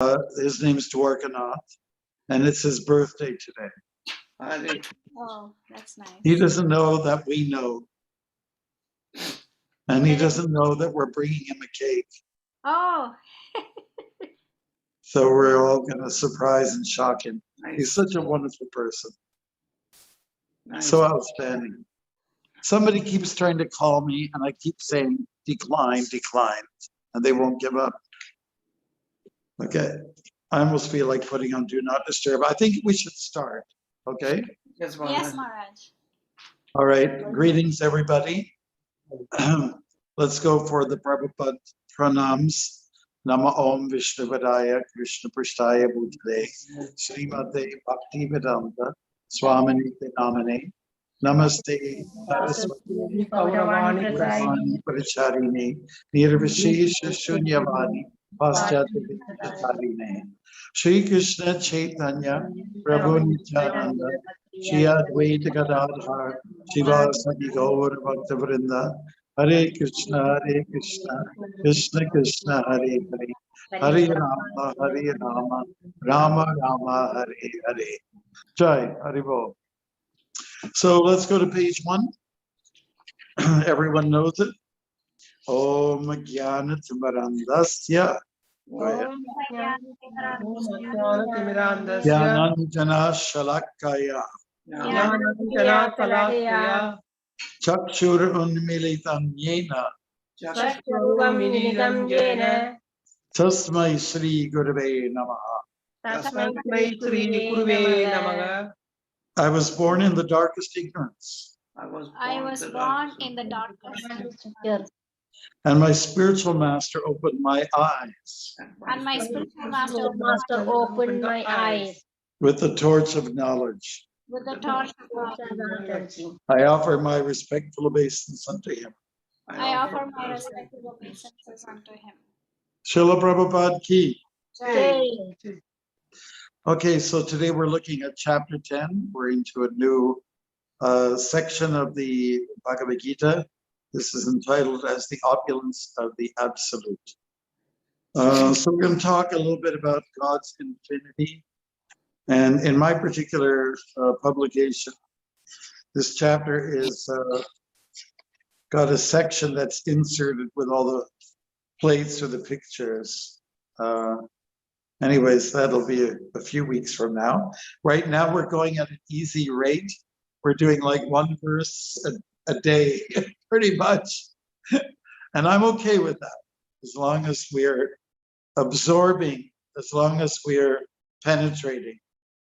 His name's Dwarkanath, and it's his birthday today. Oh, that's nice. He doesn't know that we know. And he doesn't know that we're bringing him a cake. Oh. So we're all going to surprise and shock him. He's such a wonderful person. So outstanding. Somebody keeps trying to call me, and I keep saying, decline, decline, and they won't give up. Okay. I almost feel like putting on Do Not Disturb. I think we should start. Okay? Yes, Maharaj. All right. Greetings, everybody. Let's go for the Prabhupada pranams. Nama Om Vishnuvadaya Krishna Prishtaya Bhutale Srimate Bhaktivedanta Swamini Namane Namaste Saraswati Gauravani Pracharini Nirvishesha Shunyavani Paschatya Vichatarine Shri Krishna Chaitanya Prabhu Nityananda Shri Advaita Gadadhar Shiva Sadi Gaur Bhaktavrinda Hare Krishna, Krishna Krishna, Hare Hare, Hare Rama, Rama Rama, Hare Hare. Jai, Haribol. So let's go to page 1. Everyone knows it. Om Jnana Timirandasya. Jnananjana Shalakaya. Chakshur Unmilitam Yena. Tasmai Sri Gurave Namaha. I was born in the darkest ignorance. I was born in the darkest. And my spiritual master opened my eyes. And my spiritual master opened my eyes. With the torch of knowledge. With the torch of knowledge. I offer my respectful obeisance unto him. I offer my respectful obeisances unto him. Srila Prabhupada ki. Jai. Okay, so today we're looking at chapter 10. We're into a new section of the Bhagavad Gita. This is entitled as the opulence of the absolute. So we're going to talk a little bit about God's infinity. And in my particular publication, this chapter is got a section that's inserted with all the plates or the pictures. Anyways, that'll be a few weeks from now. Right now, we're going at an easy rate. We're doing like one verse a day, pretty much. And I'm okay with that, as long as we're absorbing, as long as we're penetrating.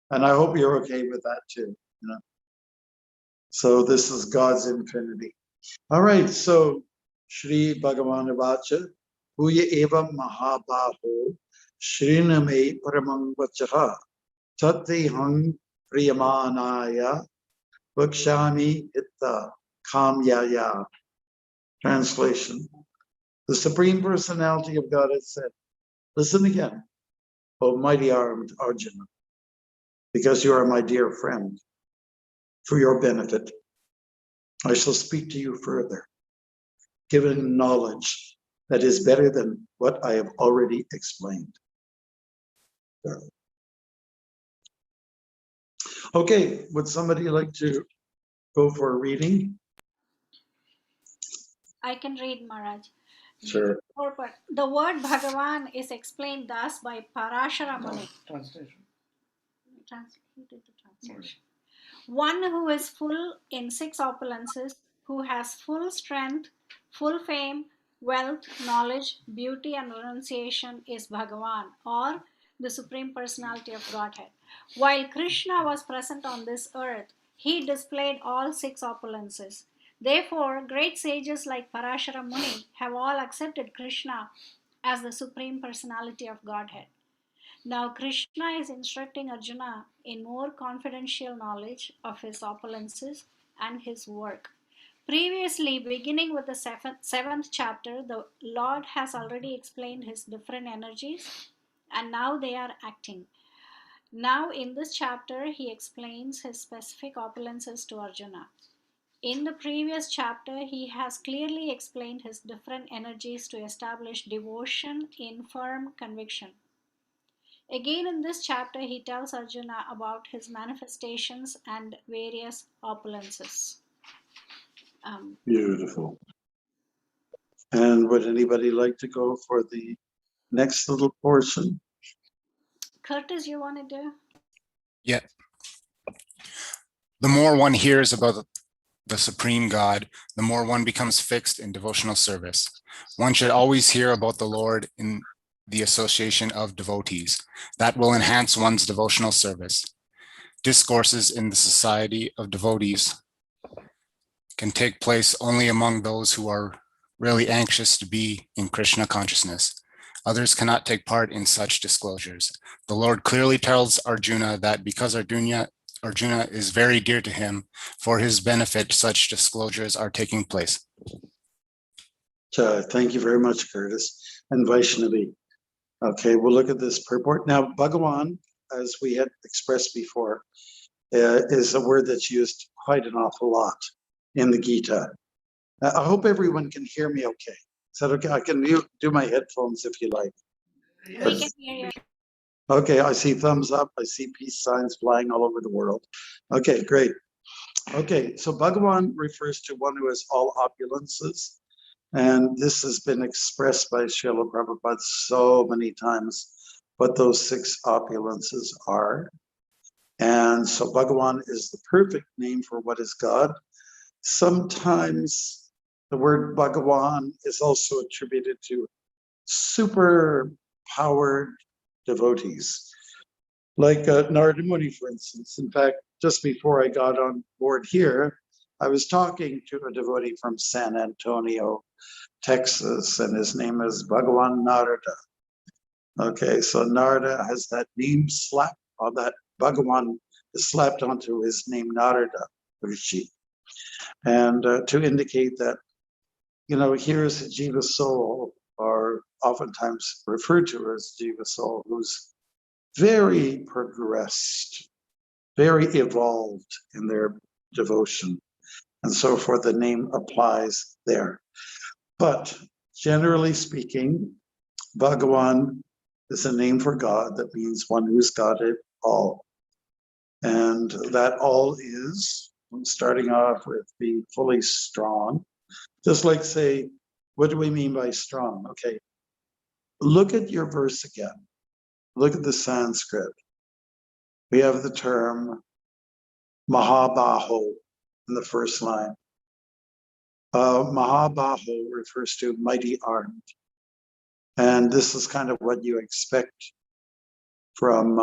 And I hope you're okay with that too. You know? So this is God's infinity. All right, so Shri Bhagavan Vacha, Huya Eva Mahabaho, Shriname Paramang Vachaha, Tate Hang Priyamanaya, Vakshami Itta Kamyaya. Translation. The Supreme Personality of God has said, listen again, O mighty armed Arjuna, because you are my dear friend, for your benefit. I shall speak to you further, giving knowledge that is better than what I have already explained. Okay, would somebody like to go for a reading? I can read, Maharaj. Sure. The word Bhagavan is explained thus by Parashara Muni. Translation. Translation. One who is full in 6 opulences, who has full strength, full fame, wealth, knowledge, beauty, and renunciation is Bhagavan, or the Supreme Personality of Godhead. While Krishna was present on this earth, he displayed all 6 opulences. Therefore, great sages like Parashara Muni have all accepted Krishna as the Supreme Personality of Godhead. Now, Krishna is instructing Arjuna in more confidential knowledge of his opulences and his work. Previously, beginning with the 7th chapter, the Lord has already explained his different energies, and now they are acting. Now, in this chapter, he explains his specific opulences to Arjuna. In the previous chapter, he has clearly explained his different energies to establish devotion in firm conviction. Again, in this chapter, he tells Arjuna about his manifestations and various opulences. Beautiful. And would anybody like to go for the next little portion? Curtis, you want to do? Yeah. The more one hears about the Supreme God, the more one becomes fixed in devotional service. One should always hear about the Lord in the association of devotees. That will enhance one's devotional service. Discourses in the society of devotees can take place only among those who are really anxious to be in Krishna consciousness. Others cannot take part in such disclosures. The Lord clearly tells Arjuna that because Arjuna is very dear to him, for his benefit, such disclosures are taking place. Thank you very much, Curtis. And Vaishnavi. Okay, we'll look at this purport. Now, Bhagavan, as we had expressed before, is a word that's used quite an awful lot in the Gita. I hope everyone can hear me okay. Is that okay? I can do my headphones if you like. We can hear you. Okay, I see thumbs up. I see peace signs flying all over the world. Okay, great. Okay, so Bhagavan refers to one who has all opulences. And this has been expressed by Srila Prabhupada so many times, what those 6 opulences are. And so Bhagavan is the perfect name for what is God. Sometimes the word Bhagavan is also attributed to super powered devotees, like Narada Muni, for instance. In fact, just before I got on board here, I was talking to a devotee from San Antonio, Texas, and his name is Bhagavan Narada. Okay, so Narada has that name slapped on that. Bhagavan is slapped onto his name Narada Rishi, and to indicate that, here's a Jiva soul, or oftentimes referred to as Jiva soul, who's very progressed, very evolved in their devotion, and so forth. The name applies there. But generally speaking, Bhagavan is a name for God that means one who's got it all. And that all is, starting off with being fully strong. Just like say, what do we mean by strong? Okay, look at your verse again. Look at the Sanskrit. We have the term Mahabaho in the first line. Mahabaho refers to mighty armed. And this is kind of what you expect from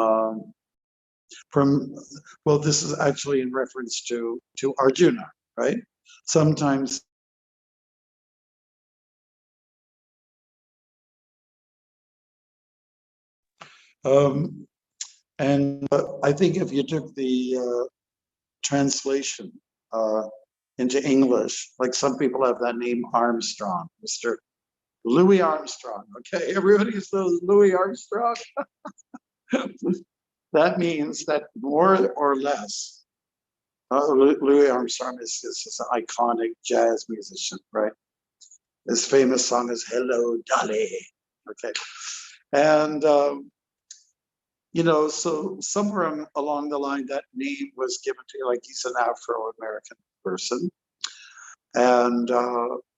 well, this is actually in reference to Arjuna, right? Sometimes and I think if you took the translation into English, like some people have that name Armstrong, Mr. Louis Armstrong. Okay, everybody says Louis Armstrong. That means that more or less, Louis Armstrong is an iconic jazz musician, right? His famous song is "Hello, Dolly." Okay, and so somewhere along the line, that name was given to, like, he's an Afro-American person, and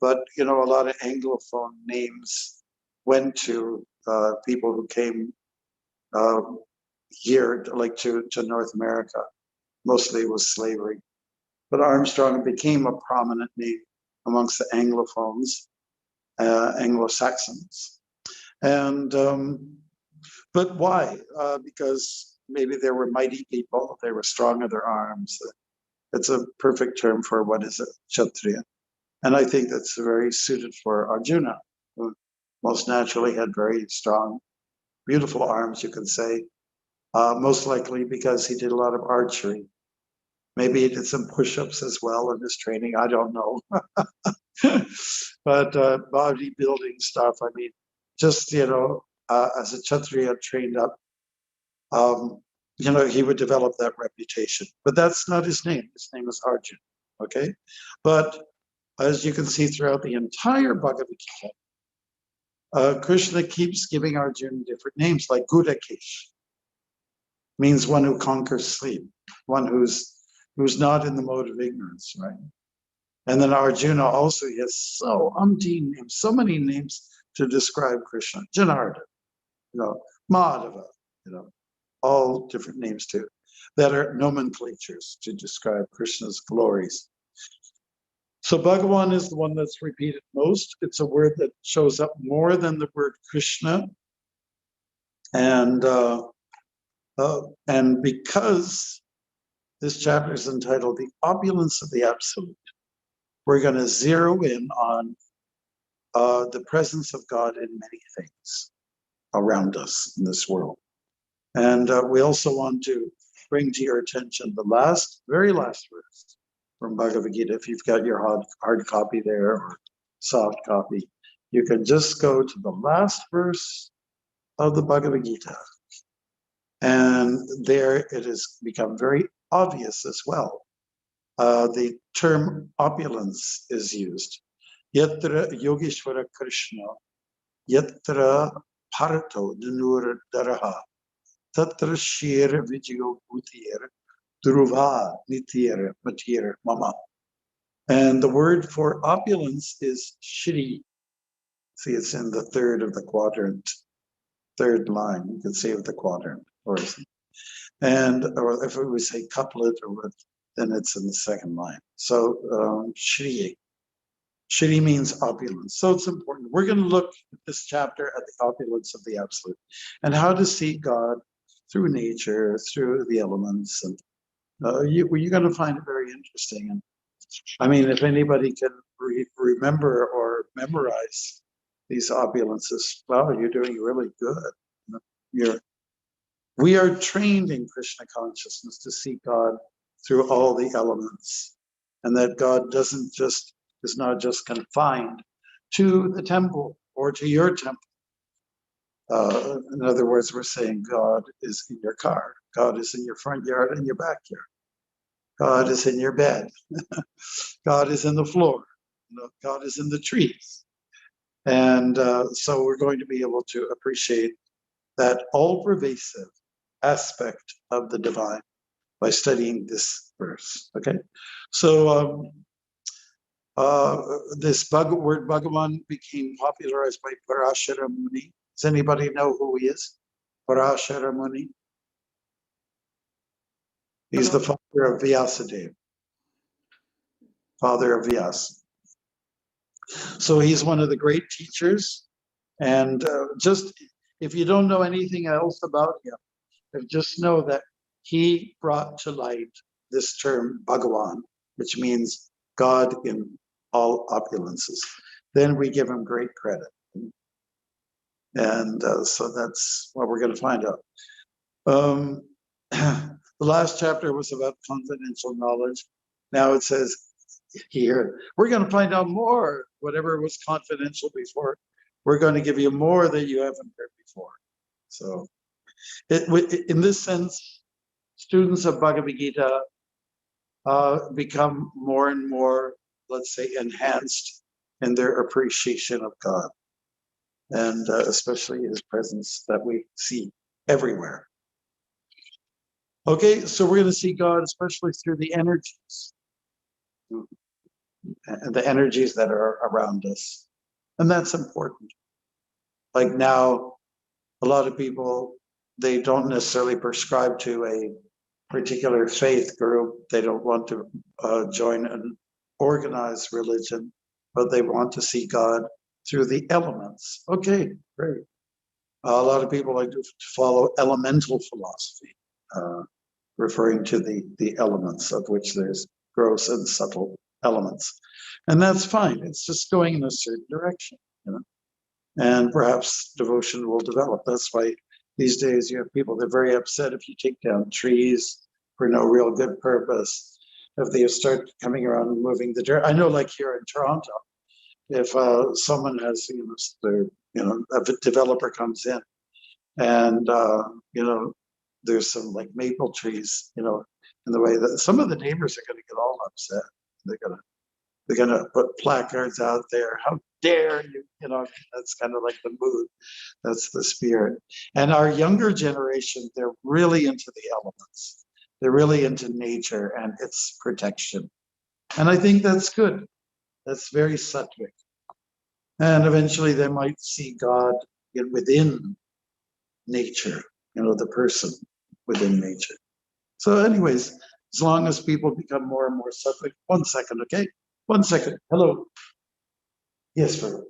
but a lot of Anglophone names went to people who came here, like to North America. Mostly it was slavery, but Armstrong became a prominent name amongst the Anglophones, Anglo-Saxons, and but why? Because maybe they were mighty people, they were strong in their arms. It's a perfect term for what is a Kshatriya. And I think that's very suited for Arjuna, who most naturally had very strong, beautiful arms, you could say, most likely because he did a lot of archery. Maybe he did some push-ups as well in his training, I don't know. But bodybuilding stuff, I mean, just, as a Kshatriya trained up, he would develop that reputation. But that's not his name. His name is Arjuna, okay? But as you can see throughout the entire Bhagavad Gita, Krishna keeps giving Arjuna different names, like Gudakesh. means one who conquers sleep, one who's not in the mode of ignorance, right? And then Arjuna also, he has so umpteen names, so many names to describe Krishna. Janardhan, Madhava, all different names too, that are nomenclatures to describe Krishna's glories. So Bhagavan is the one that's repeated most. It's a word that shows up more than the word Krishna. And because this chapter is entitled The Opulence of the Absolute, we're going to zero in on the presence of God in many things around us in this world. And we also want to bring to your attention the very last verse from Bhagavad Gita. If you've got your hard copy there or soft copy, you can just go to the last verse of the Bhagavad Gita. And there it has become very obvious as well. The term opulence is used. Yatra Yogeshwara Krishna, Yatra Parato Dhanur Daraha, Tatra Shir Vijayo Bhutir, Dhruva Nitir Matir Mama. And the word for opulence is Shri. See, it's in the third of the quadrant, third line. You can see of the quadrant. Or if we say couplet, then it's in the second line. So Shri. Shri means opulence. So it's important. We're going to look at this chapter at the opulence of the Absolute and how to see God through nature, through the elements. And you're going to find it very interesting. And I mean, if anybody can remember or memorize these opulences, well, you're doing really good. We are trained in Krishna consciousness to see God through all the elements, and that God is not just confined to the temple or to your temple. In other words, we're saying God is in your car, God is in your front yard and your backyard, God is in your bed, God is in the floor, God is in the trees. And so we're going to be able to appreciate that all-pervasive aspect of the divine by studying this verse. Okay, so this word Bhagavan became popularized by Parashara Muni. Does anybody know who he is? Parashara Muni. He's the father of Vyasadeva, father of Vyasa. So he's one of the great teachers. And just if you don't know anything else about him, just know that he brought to light this term Bhagavan, which means God in all opulences. Then we give him great credit. And so that's what we're going to find out. The last chapter was about confidential knowledge. Now it says here, we're going to find out more. Whatever was confidential before, we're going to give you more that you haven't heard before. So in this sense, students of Bhagavad Gita become more and more, let's say, enhanced in their appreciation of God, and especially his presence that we see everywhere. Okay, so we're going to see God especially through the energies, and the energies that are around us. And that's important. Like now, a lot of people, they don't necessarily prescribe to a particular faith group. They don't want to join an organized religion, but they want to see God through the elements. Okay, great. A lot of people like to follow elemental philosophy, referring to the elements, of which there's gross and subtle elements. And that's fine. It's just going in a certain direction, and perhaps devotion will develop. That's why these days you have people, they're very upset if you take down trees for no real good purpose, if they start coming around and moving the dirt. I know, like here in Toronto, if someone has, a developer comes in and, there's some like maple trees, in the way that some of the neighbors are going to get all upset. They're going to They're going to put placards out there. How dare you? You know, that's kind of like the mood. That's the spirit. And our younger generation, they're really into the elements. They're really into nature and its protection. And I think that's good. That's very sattvic. And eventually they might see God within nature, you know, the person within nature. So anyways, as long as people become more and more sattvic, 1 second, okay? 1 second. Hello. Yes, sir.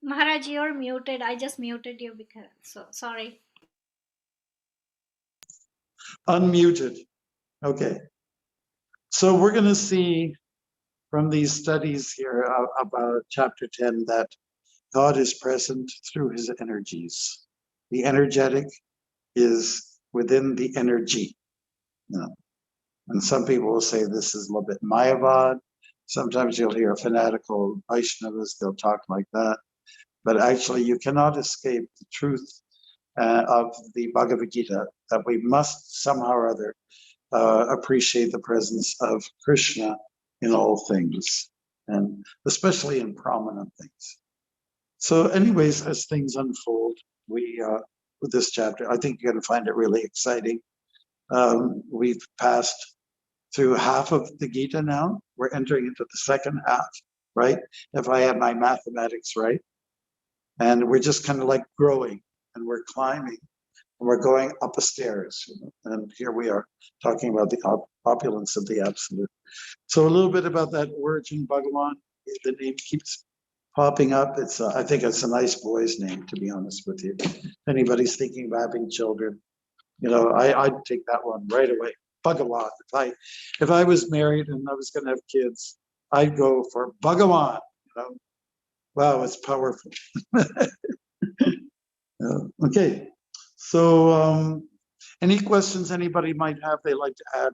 Maharaj, you're muted. I just muted you because, so sorry. Unmuted. Okay. So we're going to see from these studies here about chapter 10 that God is present through his energies. The energetic is within the energy. You know? And some people will say this is a little bit Mayavad. Sometimes you'll hear fanatical Vaishnavas, they'll talk like that. But actually, you cannot escape the truth of the Bhagavad Gita, that we must somehow or other appreciate the presence of Krishna in all things, and especially in prominent things. So anyways, as things unfold, we with this chapter, I think you're going to find it really exciting. We've passed through half of the Gita now. We're entering into the second half, right? If I have my mathematics right. And we're just kind of like growing, and we're climbing, and we're going up a stairs. You know? And here we are talking about the opulence of the absolute. So a little bit about that origin, Bhagavan. The name keeps popping up. It's I think it's a nice boy's name, to be honest with you. If anybody's thinking of having children, you know, I'd take that one right away. Bhagavan. If I was married and I was going to have kids, I'd go for Bhagavan. You know, wow, it's powerful. Okay, so any questions anybody might have they'd like to add?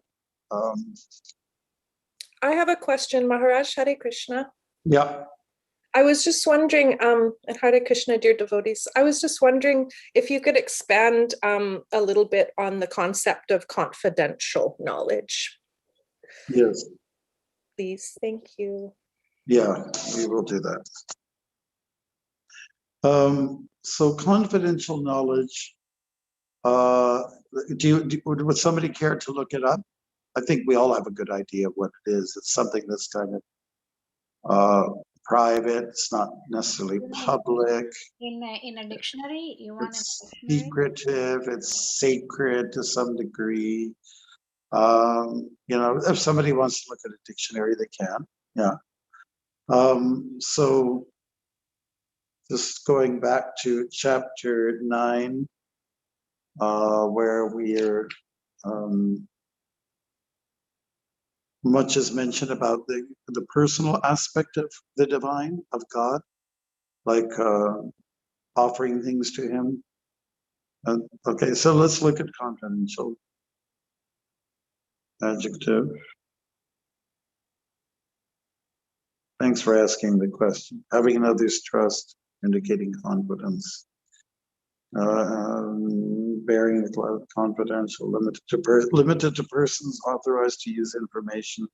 I have a question, Maharaj. Hare Krishna. Yeah. I was just wondering, and Hare Krishna, dear devotees, I was just wondering if you could expand a little bit on the concept of confidential knowledge. Yes. Please, thank you. Yeah, we will do that. So confidential knowledge, would somebody care to look it up? I think we all have a good idea of what it is. It's something that's kind of private. It's not necessarily public. In a dictionary, you want It's a dictionary? secretive. It's sacred to some degree. You know, if somebody wants to look at a dictionary, they can. Yeah. So just going back to chapter 9, where we're much is mentioned about the personal aspect of the divine, of God, like offering things to him. Okay, so let's look at confidential adjective. Thanks for asking the question. Having another's trust, indicating confidence. Bearing with love, confidential, limited to persons authorized to use information.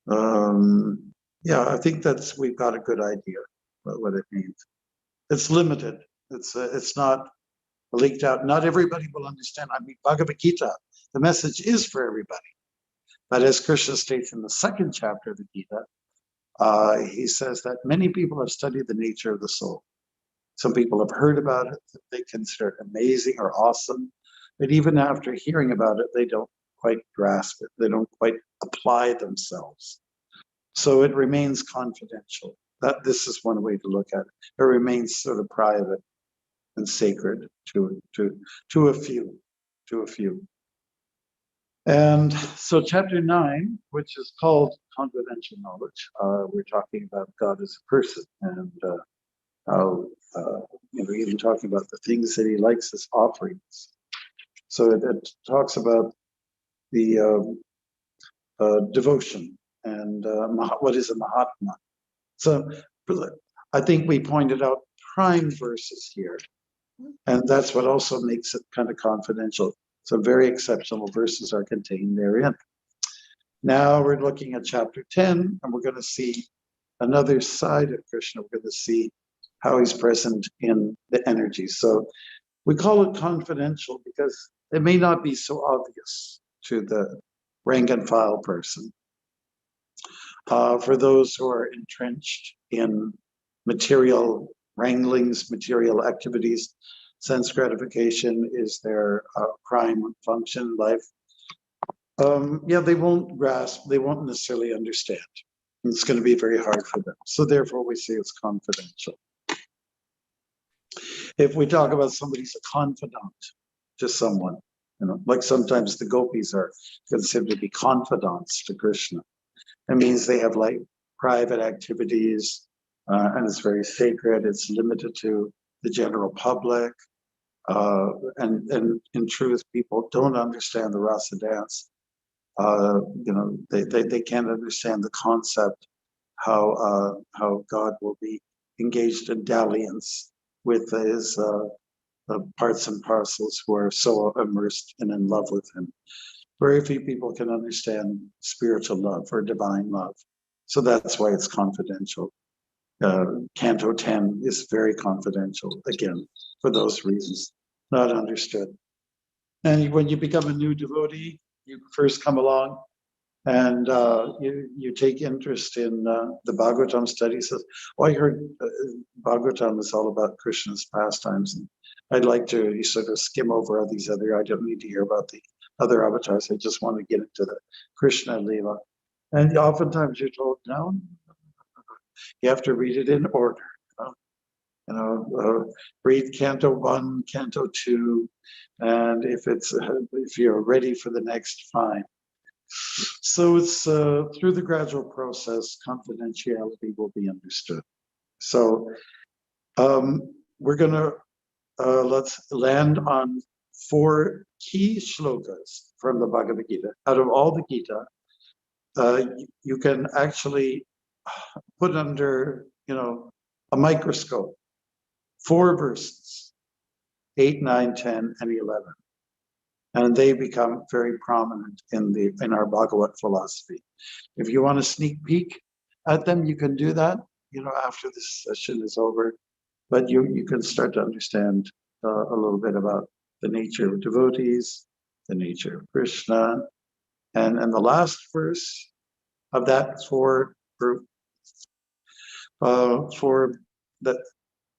Yeah, I think we've got a good idea about what it means. It's limited. It's not leaked out. Not everybody will understand. I mean, Bhagavad Gita, the message is for everybody. But as Krishna states in the second chapter of the Gita, he says that many people have studied the nature of the soul. Some people have heard about it, they consider it amazing or awesome, but even after hearing about it, they don't quite grasp it. They don't quite apply themselves. So it remains confidential. This is one way to look at it. It remains sort of private and sacred to a few. And so chapter 9, which is called Confidential Knowledge, we're talking about God as a person and how, even talking about the things that he likes as offerings. So it talks about the devotion and what is a Mahatma. So I think we pointed out prime verses here, and that's what also makes it kind of confidential. Some very exceptional verses are contained therein. Now we're looking at chapter 10, and we're going to see another side of Krishna. We're going to see how he's present in the energy. So we call it confidential because it may not be so obvious to the rank and file person. For those who are entrenched in material wranglings, material activities, sense gratification is their prime function in life. They won't grasp, they won't necessarily understand. It's going to be very hard for them. So therefore we say it's confidential. If we talk about somebody's a confidant to someone, like sometimes the gopis are considered to be confidants to Krishna. It means they have like private activities, and it's very sacred. It's limited to the general public. And in truth, people don't understand the rasa dance. They can't understand the concept, how God will be engaged in dalliance with his parts and parcels who are so immersed and in love with him. Very few people can understand spiritual love or divine love. So that's why it's confidential. Canto 10 is very confidential, again, for those reasons, not understood. And when you become a new devotee, you first come along and you take interest in the Bhagavatam studies. I heard Bhagavatam is all about Krishna's pastimes, and I'd like to sort of skim over all these other, I don't need to hear about the other avatars, I just want to get into the Krishna Leela. And oftentimes you're told, no, you have to read it in order. Read Canto 1, Canto 2, and if you're ready for the next, fine. So it's through the gradual process, confidentiality will be understood. So we're gonna let's land on 4 key shlokas from the Bhagavad Gita. Out of all the Gita, you can actually put under, a microscope 4 verses, 8, 9, 10, and 11. And they become very prominent in our Bhagavat philosophy. If you want a sneak peek at them, you can do that, after this session is over. But you can start to understand a little bit about the nature of devotees, the nature of Krishna, and the last verse of that 4 group, for that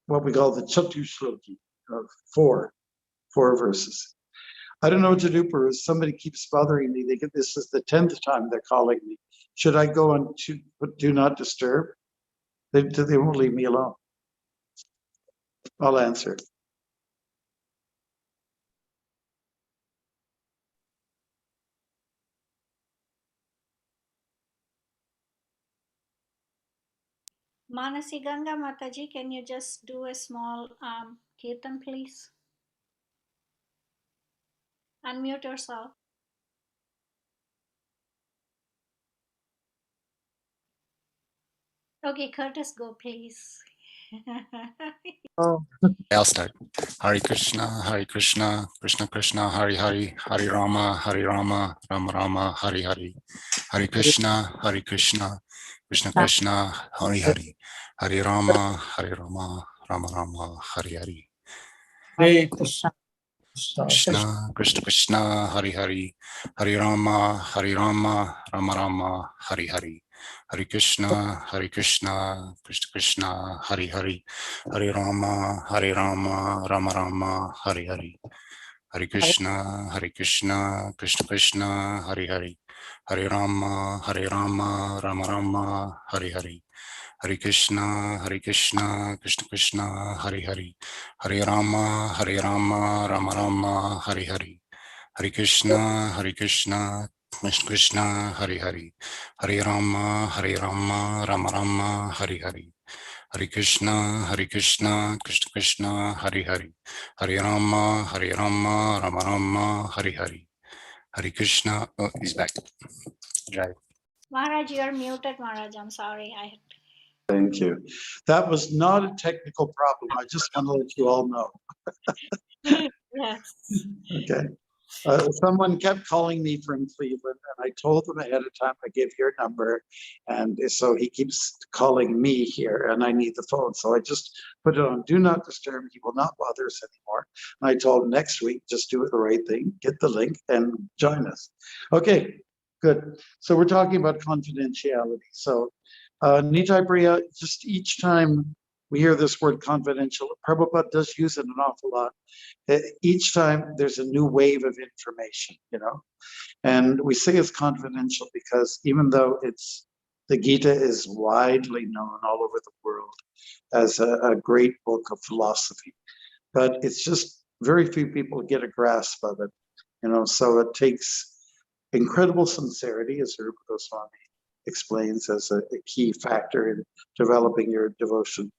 what we call the Chatushloki, of 4 verses. I don't know what to do, Peru. Somebody keeps bothering me. This is the 10th time they're calling me. Should I go on to do not disturb? They won't leave me alone. I'll answer. Manasi Ganga Mataji, can you just do a small kirtan, please? Unmute yourself. Okay, Curtis, go, please. I'll start. Hare Krishna, Krishna Krishna, Hare Hare, Hare Rama, Rama Rama, Hare Hare. Hare Krishna, Krishna Krishna, Hare Hare, Hare Rama, Rama Rama, Hare Hare. Hare Krishna. Krishna Krishna, Hare Hare, Hare Rama, Rama Rama, Hare Hare. Hare Krishna, Krishna Krishna, Hare Hare, Hare Rama, Rama Rama, Hare Hare. Hare Krishna, Krishna Krishna, Hare Hare, Hare Rama, Rama Rama, Hare Hare. Hare Krishna, Krishna Krishna, Hare Hare, Hare Rama, Rama Rama, Hare Hare. Hare Krishna, Krishna Krishna, Hare Hare, Hare Rama, Rama Rama, Hare Hare. Hare Krishna, Krishna Krishna, Hare Hare, Hare Rama, Rama Rama, Hare Hare. Hare Krishna. Oh, he's back. Drive. Maharaj, you're muted, Maharaj. I'm sorry. Thank you. That was not a technical problem. I just want to let you all know. Yes. Okay. Someone kept calling me from Cleveland, and I told them ahead of time, I gave your number, and so he keeps calling me here, and I need the phone. So I just put it on Do Not Disturb. He will not bother us anymore. And I told him next week, just do it the right thing, get the link, and join us. Okay, good. So we're talking about confidentiality. So Nitai Priya, just each time we hear this word confidential, Prabhupada does use it an awful lot. Each time there's a new wave of information, and we say it's confidential because even though the Gita is widely known all over the world as a great book of philosophy, but it's just very few people get a grasp of it, so it takes incredible sincerity, as Rupa Goswami explains, as a key factor in developing your devotion.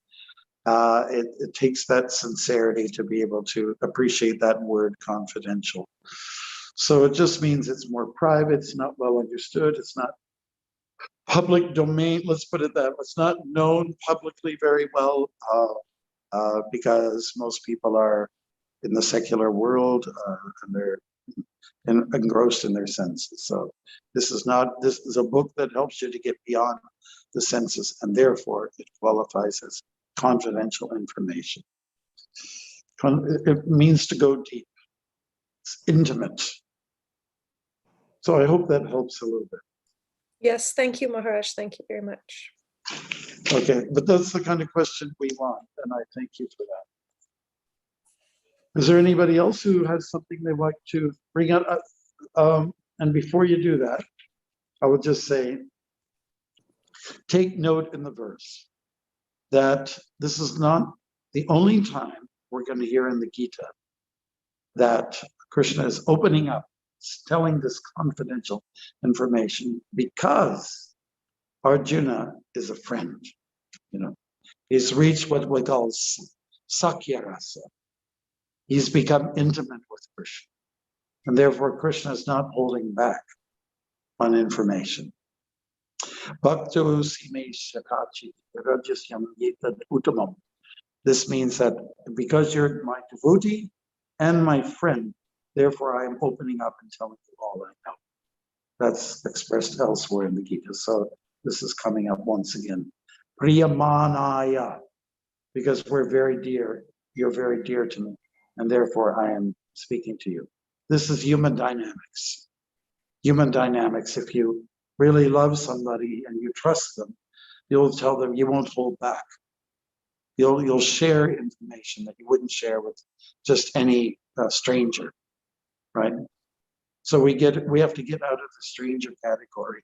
It takes that sincerity to be able to appreciate that word confidential. So it just means it's more private, it's not well understood, it's not public domain, let's put it that way. It's not known publicly very well because most people are in the secular world and they're engrossed in their senses. So this is a book that helps you to get beyond the senses, and therefore it qualifies as confidential information. It means to go deep. It's intimate. So I hope that helps a little bit. Yes, thank you, Maharaj. Thank you very much. Okay, but that's the kind of question we want, and I thank you for that. Is there anybody else who has something they'd like to bring up? And before you do that, I would just say, take note in the verse that this is not the only time we're going to hear in the Gita that Krishna is opening up, telling this confidential information, because Arjuna is a friend. He's reached what we call Sakya Rasa. He's become intimate with Krishna, and therefore Krishna is not holding back on information. Bhakto sime shakachi rajasyam yetad uttamam. This means that because you're my devotee and my friend, therefore I am opening up and telling you all I know. That's expressed elsewhere in the Gita. So this is coming up once again. Priyamanaya, because we're very dear, you're very dear to me, and therefore I am speaking to you. This is human dynamics. Human dynamics, if you really love somebody and you trust them, you'll tell them, you won't hold back. You'll share information that you wouldn't share with just any stranger, right? So we have to get out of the stranger category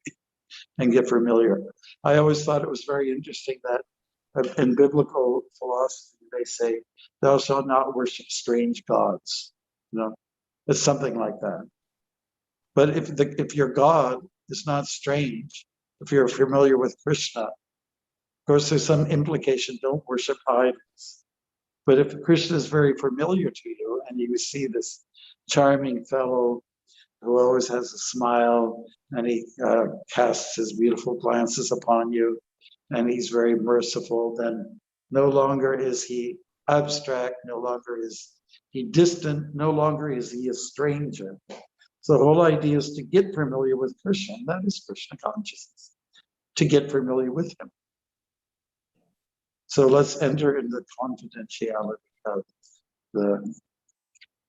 and get familiar. I always thought it was very interesting that in biblical philosophy they say, "Thou shalt not worship strange gods." It's something like that. But if your God is not strange, if you're familiar with Krishna, of course, there's some implication, don't worship idols. But if Krishna is very familiar to you and you see this charming fellow who always has a smile and he casts his beautiful glances upon you and he's very merciful, then no longer is he abstract, no longer is he distant, no longer is he a stranger. So the whole idea is to get familiar with Krishna, and that is Krishna consciousness, to get familiar with him. So let's enter into the confidentiality of the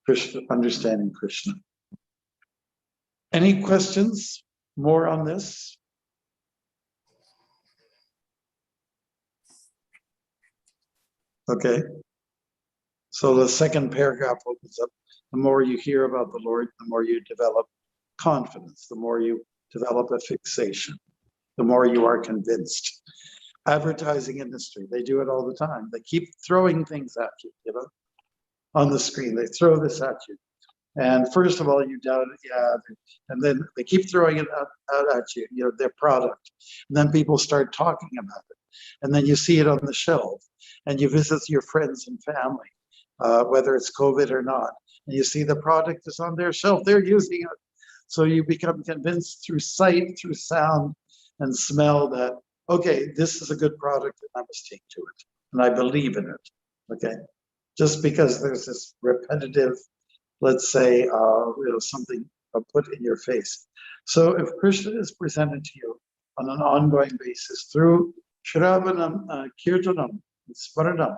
Krishna, understanding Krishna. Any questions more on this? Okay. So the second paragraph opens up. The more you hear about the Lord, the more you develop confidence, the more you develop a fixation, the more you are convinced. Advertising industry, they do it all the time. They keep throwing things at you, on the screen. They throw this at you. And first of all, you doubt it, yeah, and then they keep throwing it out at you, their product. And then people start talking about it. And then you see it on the shelf, and you visit your friends and family, whether it's COVID or not. And you see the product is on their shelf, they're using it. So you become convinced through sight, through sound, and smell that, okay, this is a good product and I must take to it. And I believe in it, okay? Just because there's this repetitive, let's say, something put in your face. So if Krishna is presented to you on an ongoing basis through Shravanam, Kirtanam, Smaranam,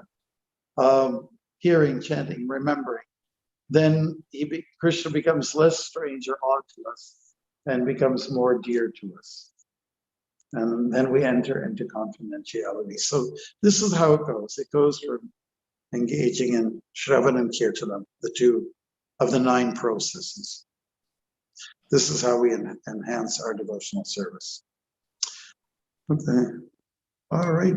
hearing, chanting, remembering, then Krishna becomes less strange or odd to us and becomes more dear to us. And then we enter into confidentiality. So this is how it goes. It goes from engaging in Shravanam and Kirtanam, the two of the 9 processes. This is how we enhance our devotional service. Okay. All right.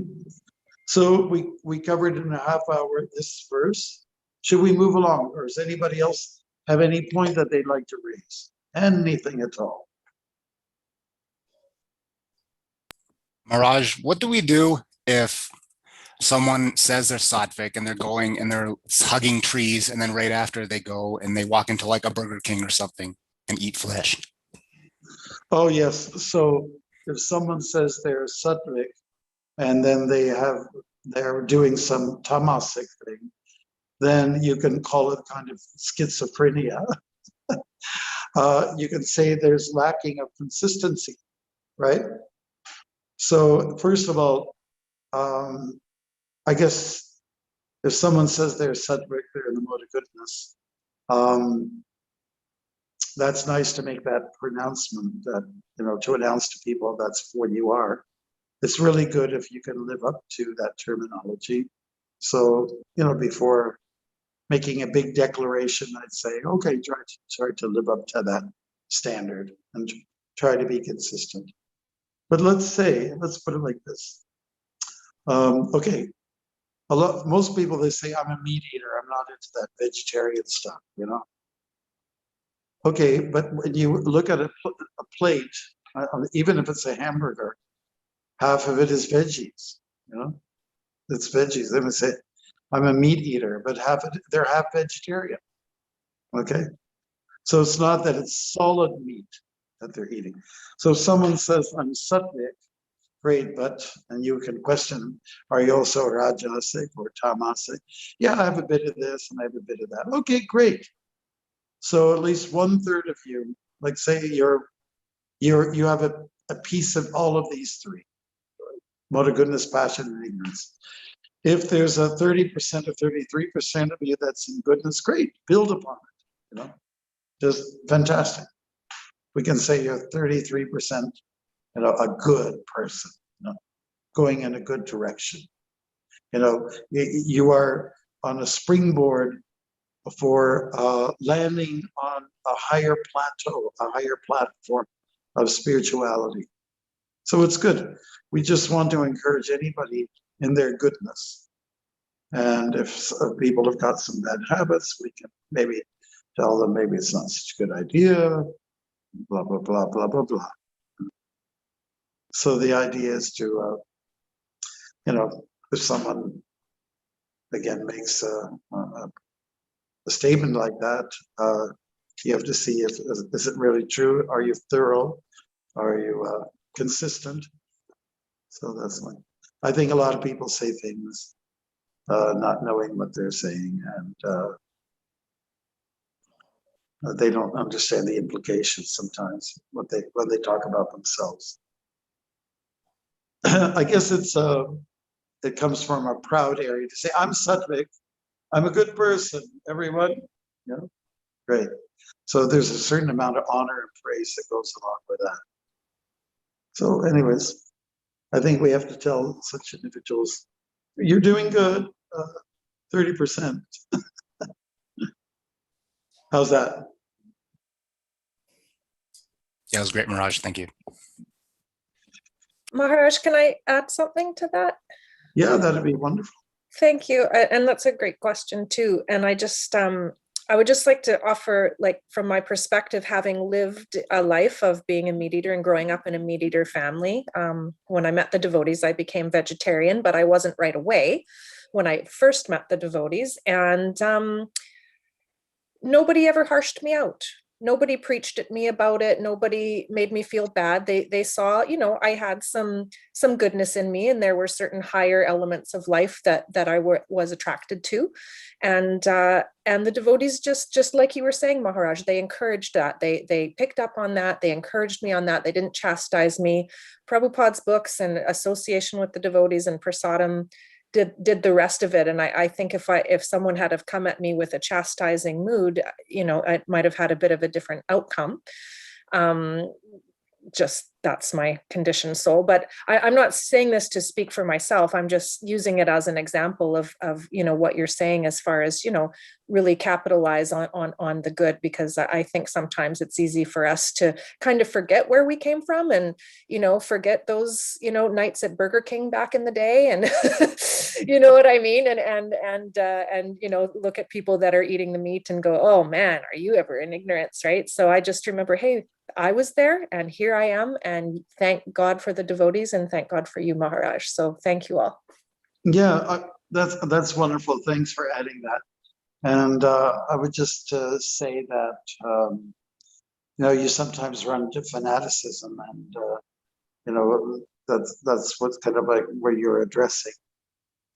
So we covered in a half hour this verse. Should we move along, or does anybody else have any point that they'd like to raise? Anything at all? Maharaj, what do we do if someone says they're sattvic and they're going and they're hugging trees, and then right after they go and they walk into like a Burger King or something and eat flesh? Oh, yes. So if someone says they're sattvic and then they're doing some tamasic thing, then you can call it kind of schizophrenia. You can say there's lacking of consistency, right? So first of all, I guess if someone says they're sattvic, they're in the mode of goodness, that's nice to make that pronouncement, that, to announce to people that's what you are. It's really good if you can live up to that terminology. So, before making a big declaration, I'd say, okay, try to live up to that standard and try to be consistent. But let's put it like this. Okay, most people, they say, I'm a meat eater, I'm not into that vegetarian stuff, Okay, but when you look at a plate, even if it's a hamburger, half of it is veggies, it's veggies. They would say, I'm a meat eater, but they're half vegetarian, okay? So it's not that it's solid meat that they're eating. So if someone says, I'm sattvic, great, and you can question, are you also rajasic or tamasic? Yeah, I have a bit of this and I have a bit of that. Okay, great. So at least 1/3 of you, like say you have a piece of all of these 3, mode of goodness, passion, and ignorance. If there's a 30% or 33% of you that's in goodness, great, build upon it, just fantastic. We can say you're 33%, a good person, going in a good direction. You are on a springboard for landing on a higher plateau, a higher platform of spirituality. So it's good. We just want to encourage anybody in their goodness. And if people have got some bad habits, we can maybe tell them maybe it's not such a good idea, blah, blah, blah, blah, blah, blah. So the idea is to, if someone, again, makes a statement like that, you have to see is it really true? Are you thorough? Are you consistent? So that's one. I think a lot of people say things not knowing what they're saying, and they don't understand the implications sometimes when they talk about themselves. I guess it comes from a proud area to say, I'm sattvic, I'm a good person, everyone, great. So there's a certain amount of honor and praise that goes along with that. So anyways, I think we have to tell such individuals, you're doing good, 30%. How's that? Yeah, it was great, Maharaj. Thank you. Maharaj, can I add something to that? Yeah, that'd be wonderful. Thank you. And that's a great question too. And I just, I would just like to offer, like, from my perspective, having lived a life of being a meat eater and growing up in a meat eater family. When I met the devotees, I became vegetarian, but I wasn't right away when I first met the devotees. And nobody ever harshed me out. Nobody preached at me about it. Nobody made me feel bad. They saw, you know, I had some goodness in me, and there were certain higher elements of life that I was attracted to, and the devotees, just like you were saying, Maharaj, they encouraged that. They picked up on that. They encouraged me on that. They didn't chastise me. Prabhupada's books and association with the devotees and prasadam did the rest of it. And I think if someone had have come at me with a chastising mood, you know, it might have had a bit of a different outcome. Just that's my conditioned soul. But I'm not saying this to speak for myself. I'm just using it as an example of you know, what you're saying, as far as, you know, really capitalize on the good, because I think sometimes it's easy for us to kind of forget where we came from, and, you know, forget those, you know, nights at Burger King back in the day, and you know what I mean, and you know, look at people that are eating the meat and go, oh man, are you ever in ignorance, right? So I just remember, hey, I was there and here I am, and thank God for the devotees, and thank God for you, Maharaj. So thank you all. Yeah, that's wonderful. Thanks for adding that. And I would just say that, you know, you sometimes run into fanaticism, and, you know, that's what's kind of like where you're addressing.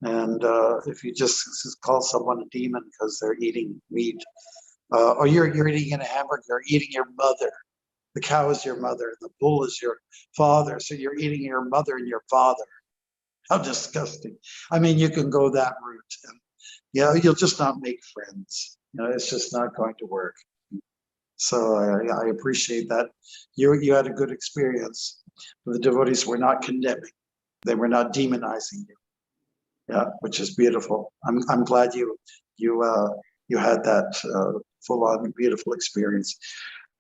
And if you just call someone a demon because they're eating meat, or you're eating a hamburger, you're eating your mother. The cow is your mother, the bull is your father. So you're eating your mother and your father. How disgusting. I mean, you can go that route, and yeah, you'll just not make friends. You know, it's just not going to work. So I appreciate that. You had a good experience. The devotees were not condemning. They were not demonizing you. Yeah, which is beautiful. I'm glad you had that full-on beautiful experience.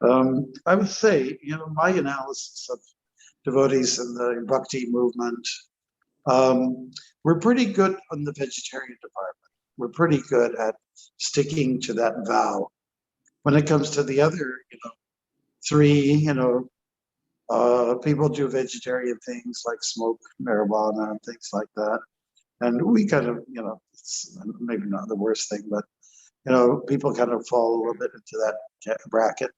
I would say, you know, my analysis of devotees in the bhakti movement, we're pretty good on the vegetarian department. We're pretty good at sticking to that vow. When it comes to the other, you know, three, you know, people do vegetarian things like smoke marijuana and things like that. And we kind of, you know, it's maybe not the worst thing, but, you know, people kind of fall a little bit into that bracket.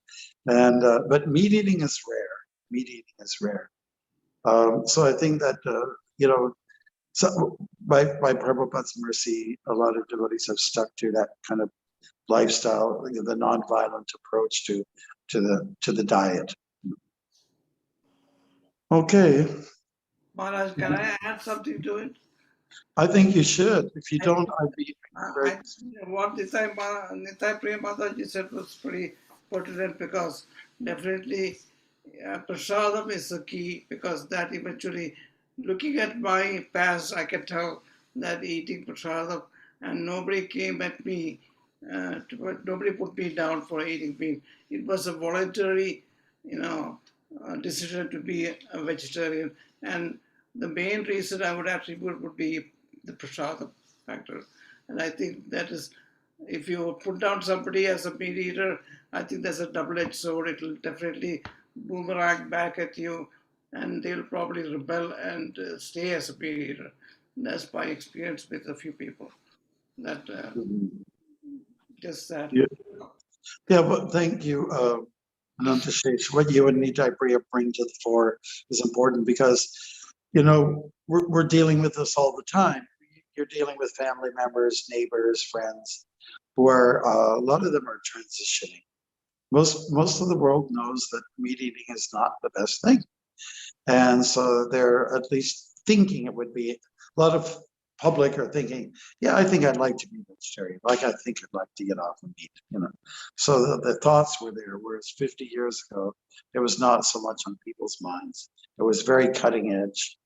And but meat eating is rare. Meat eating is rare. So I think that you know, so by Prabhupada's mercy, a lot of devotees have stuck to that kind of lifestyle, you know, the non-violent approach to the diet. Okay. Maharaj, can I add something to it? I think you should. If you don't, I'd be very. I what Nitai Priya Mataji said was pretty pertinent, because definitely prasadam is the key, because that eventually, looking at my past, I can tell that eating prasadam, and nobody came at me, nobody put me down for eating meat. It was a voluntary, you know, decision to be a vegetarian, and the main reason I would attribute would be the prasadam factor. And I think that is, if you put down somebody as a meat eater, I think that's a double-edged sword. It will definitely boomerang back at you, and they'll probably rebel and stay as a meat eater. That's my experience with a few people. That just that. Yeah, yeah, but thank you, Anantashesh. What you and Nitai Priya bring to the fore is important, because, you know, we're dealing with this all the time. You're dealing with family members, neighbors, friends, who are, a lot of them are transitioning. Most of the world knows that meat eating is not the best thing. And so they're at least thinking it would be. A lot of public are thinking, yeah, I think I'd like to be vegetarian. Like, I think I'd like to get off of meat, you know. So the thoughts were there, whereas 50 years ago, it was not so much on people's minds. It was very cutting edge.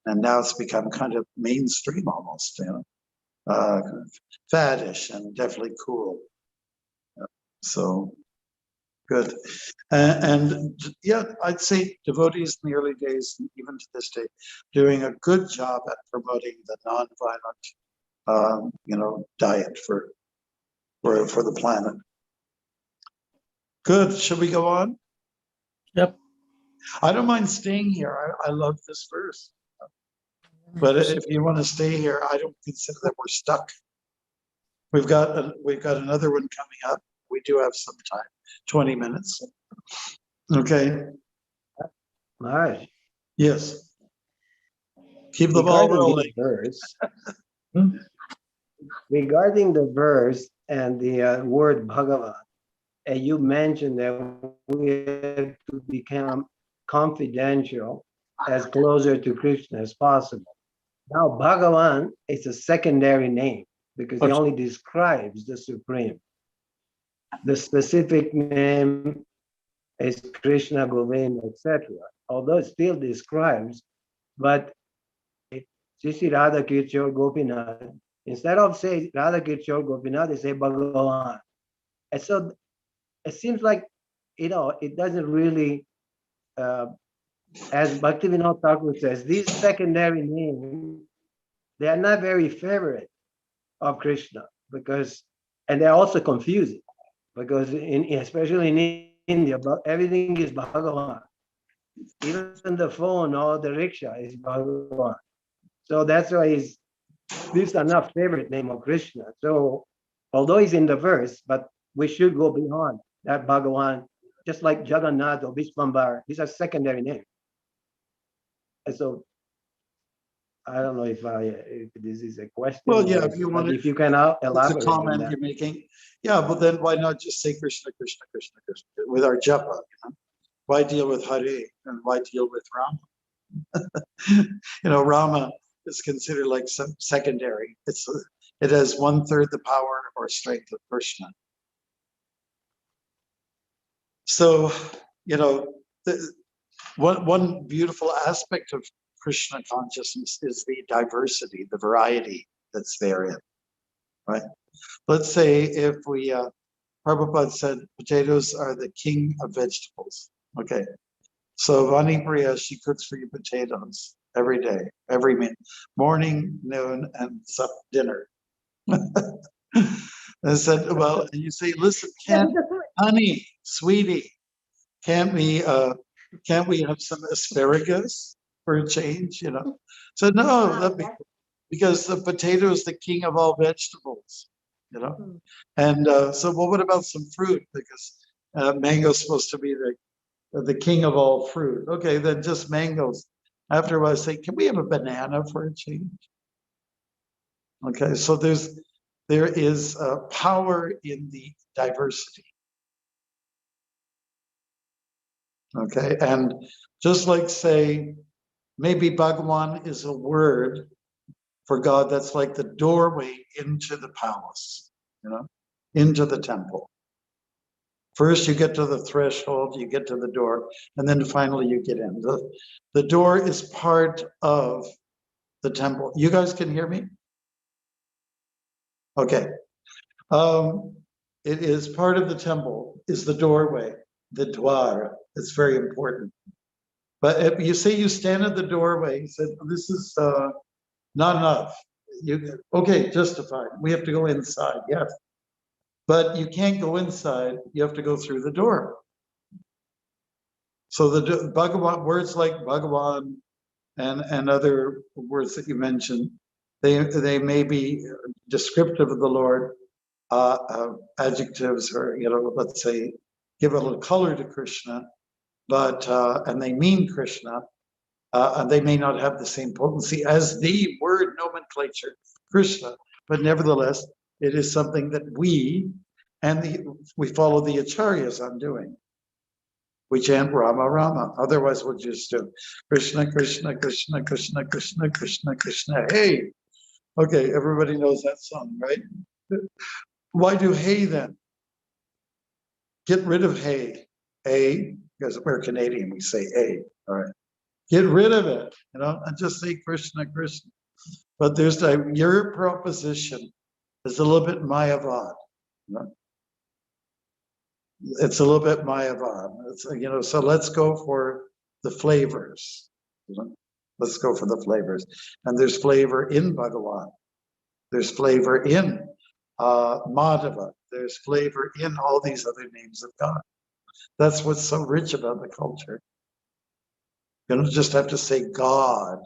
And now it's become kind of mainstream almost, you know, faddish and definitely cool. So good. And yeah, I'd say devotees in the early days, even to this day, doing a good job at promoting the non-violent, you know, diet for the planet. Good. Should we go on? Yep. I don't mind staying here. I love this verse. But if you want to stay here, I don't consider that we're stuck. We've got another one coming up. We do have some time, 20 minutes. Okay. Maharaj, Yes. Keep the ball rolling. Regarding the verse and the word Bhagavan, and you mentioned that we have to become confidential as closer to Krishna as possible. Now, Bhagavan is a secondary name because he only describes the Supreme. The specific name is Krishna, Govinda, etc. Although it still describes, but Sisi Radha Kirchor Gopinath, instead of saying Radha Kirchor Gopinath, they say Bhagavan. And so it seems like, it doesn't really, as Bhaktivinoda Thakur says, these secondary names, they are not very favorite of Krishna and they're also confusing because especially in India, everything is Bhagavan. Even the phone or the rickshaw is Bhagavan. So that's why these are not favorite name of Krishna. So although he's in the verse, but we should go beyond that Bhagavan, just like Jagannath or Vishwambar. These are secondary names. And so I don't know if this is a question. Well, yeah, if you want if you can it's a elaborate on comment that. you're making. Yeah, but then why not just say Krishna, Krishna, Krishna, Krishna with our japa? Why deal with Hare and why deal with Rama? Rama is considered like some secondary. It has 1/3 the power or strength of Krishna. So, one beautiful aspect of Krishna consciousness is the diversity, the variety that's therein, right? Let's say if Prabhupada said potatoes are the king of vegetables. Okay. So Vani Priya, she cooks for you potatoes every day, every meal, morning, noon, and dinner. I said, well, and you say, listen, honey, sweetie, can't we have some asparagus for a change? So no, because the potato is the king of all vegetables. And so, well, what about some fruit? Because mango is supposed to be the king of all fruit. Okay, then just mangoes. After a while, I say, can we have a banana for a change? Okay, so there is power in the diversity. Okay, and just like say, maybe Bhagavan is a word for God that's like the doorway into the palace, into the temple. First, you get to the threshold, you get to the door, and then finally you get in. The door is part of the temple. You guys can hear me? Okay. It is part of the temple, is the doorway, the dwar. It's very important. But if you say you stand at the doorway, you said, this is not enough. Okay, justified. We have to go inside, yes. But you can't go inside, you have to go through the door. So the Bhagavan, words like Bhagavan and other words that you mentioned, they may be descriptive of the Lord, adjectives, or let's say give a little color to Krishna, but and they mean Krishna, and they may not have the same potency as the word nomenclature Krishna, but nevertheless it is something that we follow the acharyas on doing. We chant Rama Rama, otherwise we'll just do Krishna Krishna Krishna Krishna Krishna Krishna Krishna. Hey, okay, everybody knows that song, right? Why do hey then? Get rid of hey. A, because we're Canadian, we say A. All right. Get rid of it, and just say Krishna, Krishna. But your proposition is a little bit Mayavad. It's a little bit Mayavad. So let's go for the flavors. Let's go for the flavors. And there's flavor in Bhagavan. There's flavor in Madhava. There's flavor in all these other names of God. That's what's so rich about the culture. You don't just have to say God.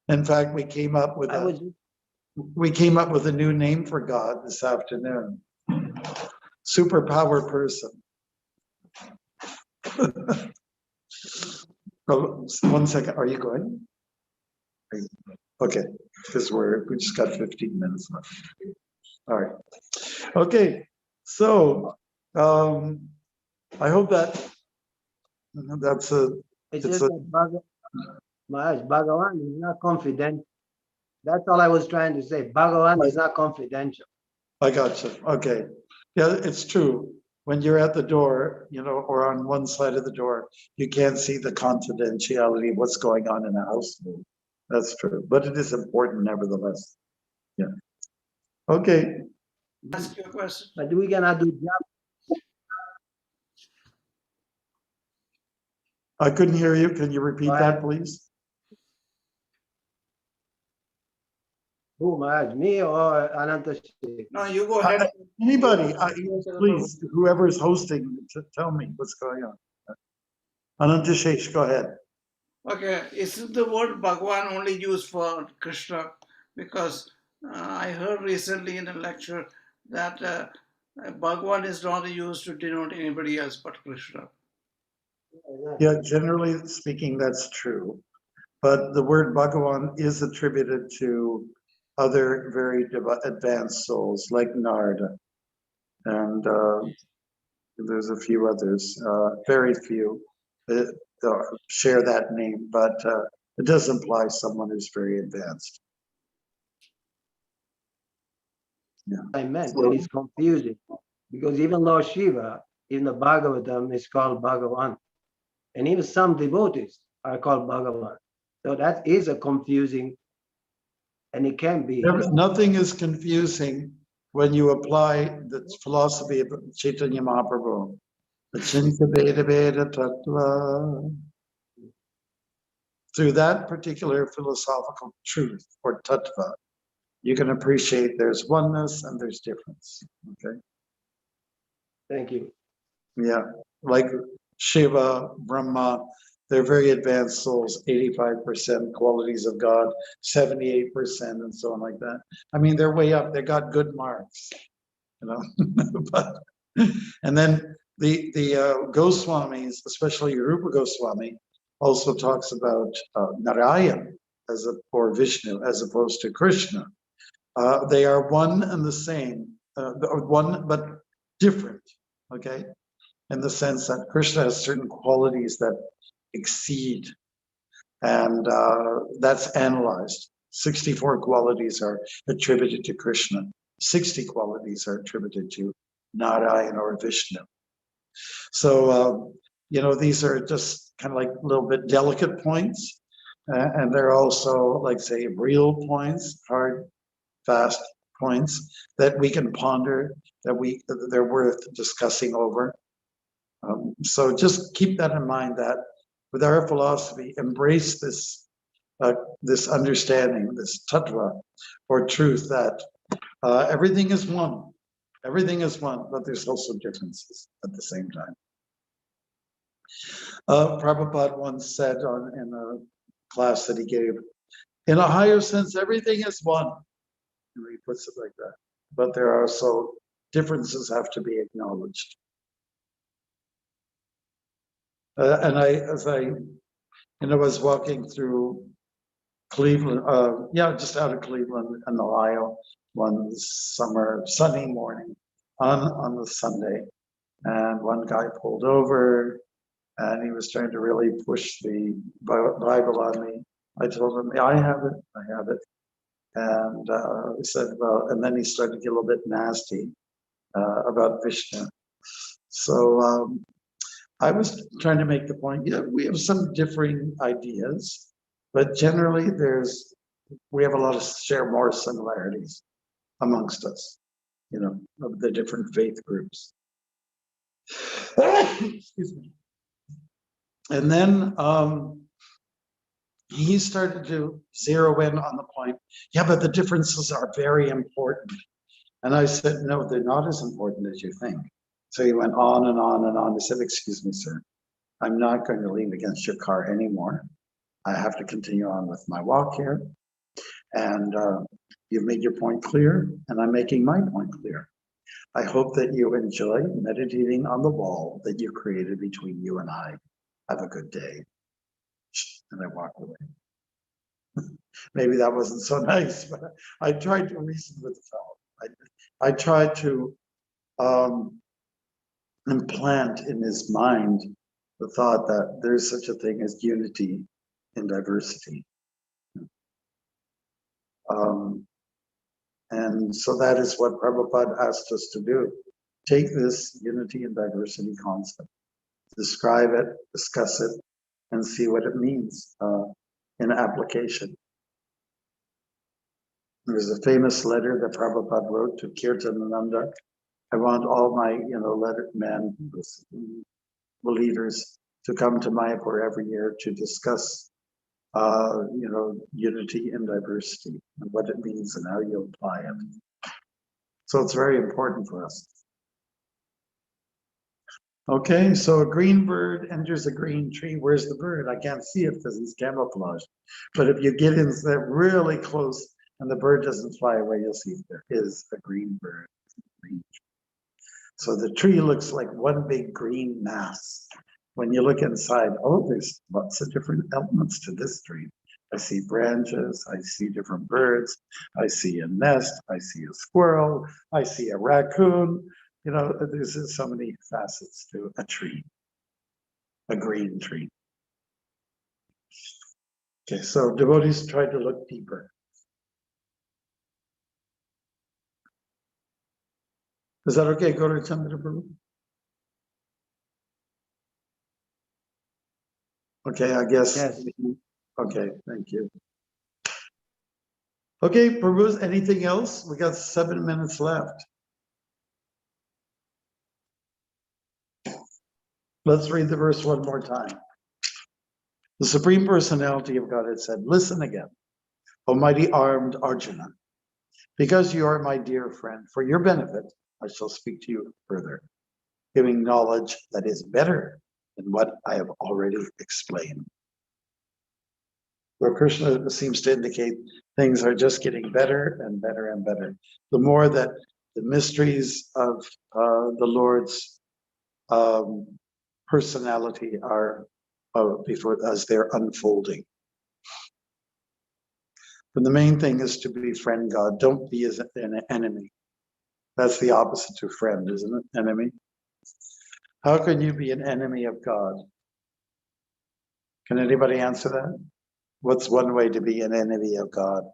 In fact, we came up with I was a new name for God this afternoon. Superpower person. Oh, 1 second. Are you going? Okay, because we just got 15 minutes left. All right. Okay, so I hope that's It's it's just a. that Bhagavan is not confidential. That's all I was trying to say. Bhagavan is not confidential. I got you. Okay. Yeah, it's true. When you're at the door, or on one side of the door, you can't see the confidentiality of what's going on in the household. That's true. But it is important nevertheless. Yeah. Okay. Ask your question. But we cannot do job. I couldn't hear you. Can you repeat Go that, ahead. please? Who, Maharaj? Me or Ananta Sheikh? No, you go ahead. Anybody, please, whoever's hosting, tell me what's going on. Anantashesh, go ahead. Okay, isn't the word Bhagwan only used for Krishna? Because I heard recently in a lecture that Bhagwan is not used to denote anybody else but Krishna. Yeah, generally speaking, that's true. But the word Bhagavan is attributed to other very advanced souls like Narada. And there's a few others, very few that share that name, but it does imply someone who's very advanced. Yeah. I meant that it's confusing because even Lord Shiva in the Bhagavatam is called Bhagavan, and even some devotees are called Bhagavan. So that is a confusing, and it can be. Nothing is confusing when you apply the philosophy of Chaitanya Mahaprabhu. Achinta Veda Veda Tattva. Through that particular philosophical truth or tattva, you can appreciate there's oneness and there's difference. Okay. Thank you. Yeah. Like Shiva, Brahma, they're very advanced souls, 85% qualities of God, 78%, and so on like that. I mean, they're way up. They got good marks, but, and then the Goswamis, especially Rupa Goswami, also talks about Narayan or Vishnu as opposed to Krishna. They are one and the same, one but different. Okay, in the sense that Krishna has certain qualities that exceed, and that's analyzed. 64 qualities are attributed to Krishna. 60 qualities are attributed to Narayan or Vishnu. So, these are just kind of like a little bit delicate points. And they're also, like, say, real points, hard, fast points that we can ponder, that they're worth discussing over. So just keep that in mind, that with our philosophy, embrace this understanding, this tattva or truth, that everything is one. Everything is one, but there's also differences at the same time. Prabhupada once said in a class that he gave, in a higher sense, everything is one. And he puts it like that. But there are also differences have to be acknowledged. And as I was walking through Cleveland, just out of Cleveland in Ohio, one summer sunny morning on the Sunday, and one guy pulled over, and he was trying to really push the Bible on me. I told him, I have it. And he said, well, and then he started to get a little bit nasty about Vishnu. So I was trying to make the point, we have some differing ideas, but generally we have a lot of more similarities amongst us, of the different faith groups. Excuse me. And then he started to zero in on the point, but the differences are very important. And I said, no, they're not as important as you think. So he went on and on and on. He said, excuse me, sir, I'm not going to lean against your car anymore. I have to continue on with my walk here. And you've made your point clear, and I'm making my point clear. I hope that you enjoy meditating on the wall that you created between you and I. Have a good day. And I walked away. Maybe that wasn't so nice, but I tried to reason with the fellow. I tried to implant in his mind the thought that there's such a thing as unity in diversity. And so that is what Prabhupada asked us to do. Take this unity and diversity concept, describe it, discuss it, and see what it means in application. There's a famous letter that Prabhupada wrote to Kirtanananda. I want all my, lettermen, believers to come to Mayapur every year to discuss, unity and diversity and what it means and how you apply it. So it's very important for us. Okay, so a green bird enters a green tree. Where's the bird? I can't see it because he's camouflaged. But if you get in there really close and the bird doesn't fly away, you'll see there is a green bird. So the tree looks like one big green mass. When you look inside, oh, there's lots of different elements to this tree. I see branches, I see different birds, I see a nest, I see a squirrel, I see a raccoon. There's so many facets to a tree, a green tree. Okay, so devotees try to look deeper. Is that okay? Go to Chandra Prabhu. Okay, I guess. Yes. Okay, thank you. Okay, Prabhu, anything else? We got 7 minutes left. Let's read the verse one more time. The Supreme Personality of Godhead said, listen again, O mighty armed Arjuna, because you are my dear friend, for your benefit, I shall speak to you further, giving knowledge that is better than what I have already explained. Where Krishna seems to indicate things are just getting better and better and better. The more that the mysteries of the Lord's personality are as they're unfolding. But the main thing is to befriend God. Don't be as an enemy. That's the opposite to friend, isn't it? Enemy. How can you be an enemy of God? Can anybody answer that? What's one way to be an enemy of God?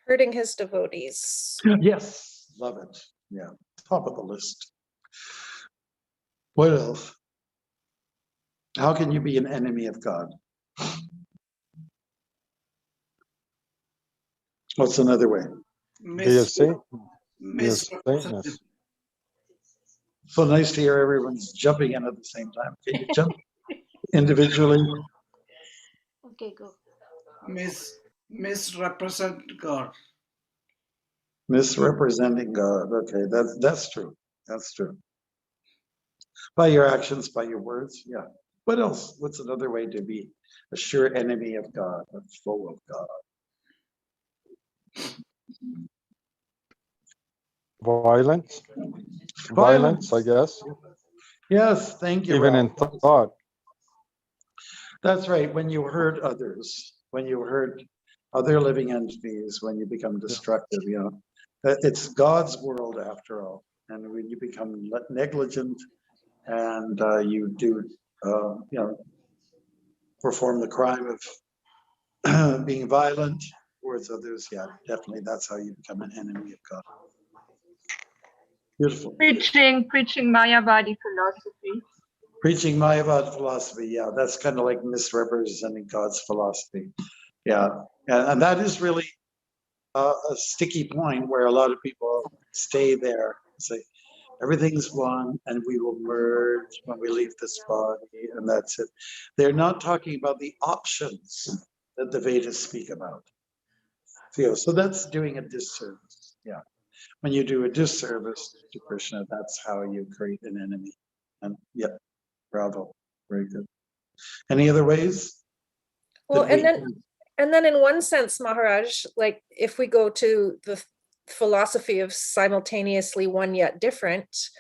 Hurting his devotees. Yes, love it. Yeah, top of the list. What else? How can you be an enemy of God? What's another way? Be a saint. Be a saintness. Misrepresented. So nice to hear everyone's jumping in at the same time. Can you jump individually? Okay, go. Misrepresent God. Misrepresenting God. Okay, that's true. That's true. By your actions, by your words. Yeah. What else? What's another way to be a sure enemy of God, a foe of God? Violence. Violence, I guess. Yes, thank you. Even Ralph. in thought. That's right. When you hurt others, when you hurt other living entities, when you become destructive, it's God's world after all. And when you become negligent and you do, perform the crime of being violent towards others, yeah, definitely that's how you become an enemy of God. Beautiful. Preaching Mayavadi philosophy. Preaching Mayavad philosophy, yeah, that's kind of like misrepresenting God's philosophy. Yeah, and that is really a sticky point where a lot of people stay there and say, everything's one and we will merge when we leave this body, and that's it. They're not talking about the options that the Vedas speak about. So that's doing a disservice, yeah. when you do a disservice to Krishna, that's how you create an enemy. And yeah, bravo, very good. Any other ways? Well, that we and then in one sense, Maharaj, like if we go to the philosophy of simultaneously one yet different,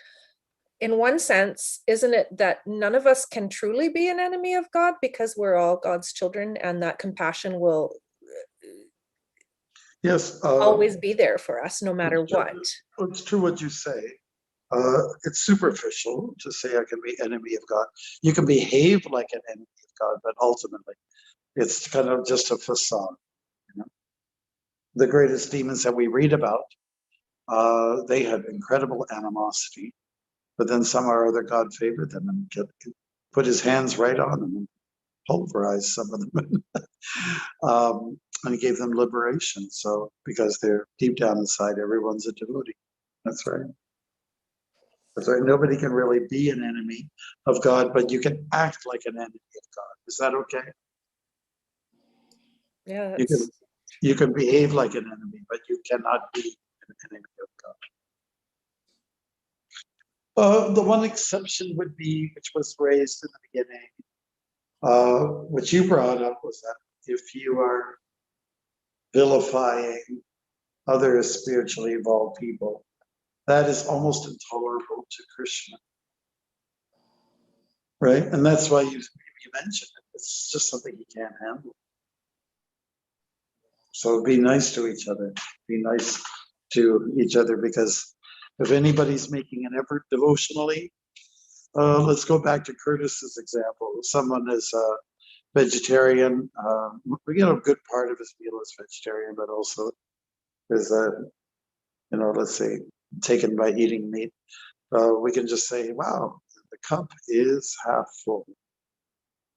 in one sense, isn't it that none of us can truly be an enemy of God because we're all God's children, and that compassion will yes, always be there for us no matter what? it's true what you say. It's superficial to say I can be enemy of God. You can behave like an enemy of God, but ultimately it's kind of just a facade. You know? The greatest demons that we read about, they had incredible animosity, but then somehow or other God favored them and put his hands right on them and pulverized some of them. And he gave them liberation. So because they're deep down inside, everyone's a devotee. That's right. That's right. Nobody can really be an enemy of God, but you can act like an enemy of God. Is that okay? Yeah, You can behave like an enemy, but you cannot be an enemy of God. The one exception would be, which was raised in the beginning, which you brought up, was that if you are vilifying other spiritually evolved people, that is almost intolerable to Krishna. Right? And that's why you mentioned it. It's just something you can't handle. So be nice to each other. Be nice to each other, because if anybody's making an effort devotionally, let's go back to Curtis's example. Someone is a vegetarian. A good part of his meal is vegetarian, but also is let's say taken by eating meat. We can just say, wow, the cup is half full,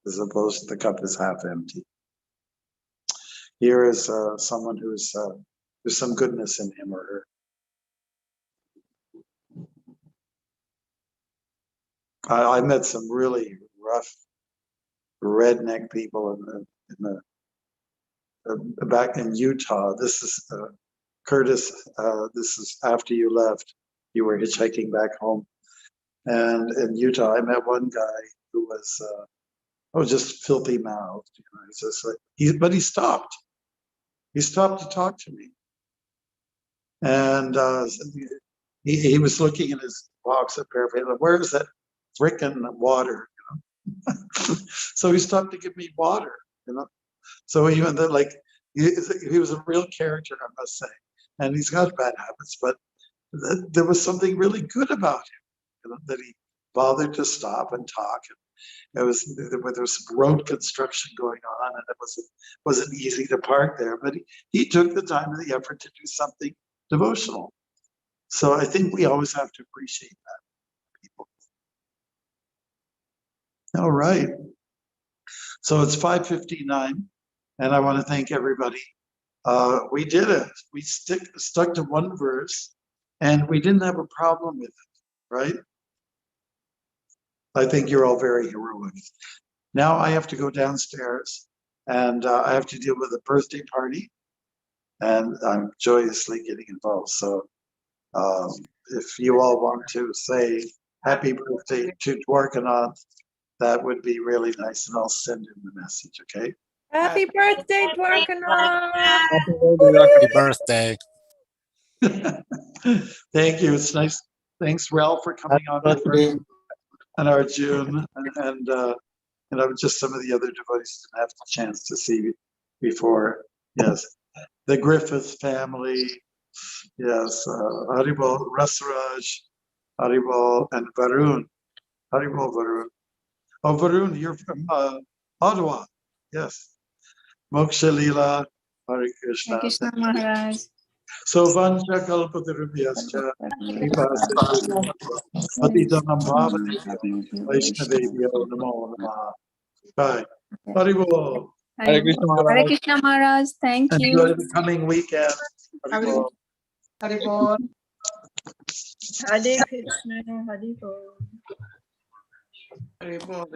as opposed to the cup is half empty. Here is someone who's there's some goodness in him or her. I met some really rough redneck people back in Utah. This is Curtis. This is after you left. You were hitchhiking back home, and in Utah, I met one guy who was just filthy mouthed. It's just like but he stopped. He stopped to talk to me, and he was looking in his box up there. Where is that frickin' water? So he stopped to give me water. So even though, like, he was a real character, I must say, and he's got bad habits, but there was something really good about him, that he bothered to stop and talk. And there was some road construction going on, and it wasn't easy to park there, but he took the time and the effort to do something devotional. So I think we always have to appreciate that, people. All right. So it's 5:59, and I want to thank everybody. We did it. We stuck to one verse, and we didn't have a problem with it, right? I think you're all very heroic. Now I have to go downstairs, and I have to deal with a birthday party, and I'm joyously getting involved. So if you all want to say happy birthday to Dwarkanath, that would be really nice, and I'll send him the message, okay? Happy birthday, Dwarkanath! Happy birthday. Thank you. It's nice. Thanks, Ralph, for coming on and Arjun, and just some of the other devotees didn't have the chance to see before. Yes, the Griffith family. Yes, Haribol, Rasraj, Haribol, and Varun. Haribol, Varun. Oh, Varun, you're from Ottawa. Yes. Moksha Leela, Hare Krishna. Hare Krishna Maharaj. So Vancha Kalpatarubhyascha Vipasa Patitanam Bhavati Vaishnavebhyo Namo Namaha. Bye. Haribol. Hare Krishna Maharaj. Thank Enjoy you. the coming weekend. Haribol. Haribol. Hare Krishna, Hare Bol. Haribol.